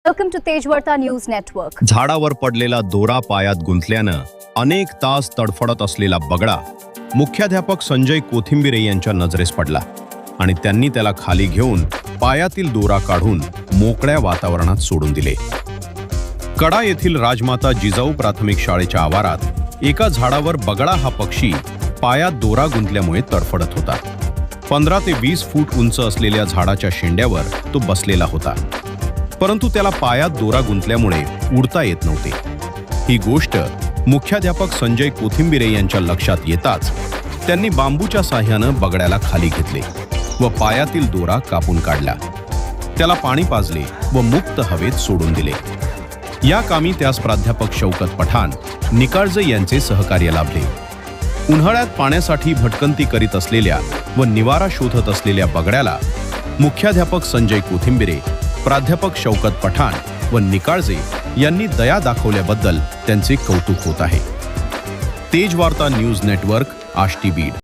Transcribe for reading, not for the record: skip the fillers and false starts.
Welcome to Tejvarta news network. झाडावर पडलेला दोरा पायात गुंतल्यानं अनेक तास तडफडत असलेला बगळा मुख्याध्यापक संजय कोथिंबिरे यांच्या नजरेस पडला आणि त्यांनी त्याला खाली घेऊन पायातील दोरा काढून मोकळ्या वातावरणात सोडून दिले। कडा येथील राजमाता जिजाऊ प्राथमिक शाळेच्या आवारात एका झाडावर बगळा हा पक्षी पायात दोरा गुंतल्यामुळे तडफडत होता। 15 ते 20 फूट उंच असलेल्या झाडाच्या शेंड्यावर तो बसलेला होता, परंतु त्याला पायात दोरा गुंतल्यामुळे उडता येत नव्हते। ही गोष्ट मुख्याध्यापक संजय कोथिंबिरे यांच्या लक्षात येताच त्यांनी बांबूच्या साह्यानं बगड्याला खाली घेतले व पायातील दोरा कापून काढला, त्याला पाणी पाजले व मुक्त हवेत सोडून दिले। या कामी त्यास प्राध्यापक शौकत पठाण निकाळजे यांचे सहकार्य लाभले। उन्हाळ्यात पाण्यासाठी भटकंती करीत असलेल्या व निवारा शोधत असलेल्या बगड्याला मुख्याध्यापक संजय कोथिंबिरे, प्राध्यापक शौकत पठाण व निकाळजे यांनी दया दाखवल्याबद्दल त्यांचे कौतुक होत आहे। Tejvarta news network, Ashti Beed.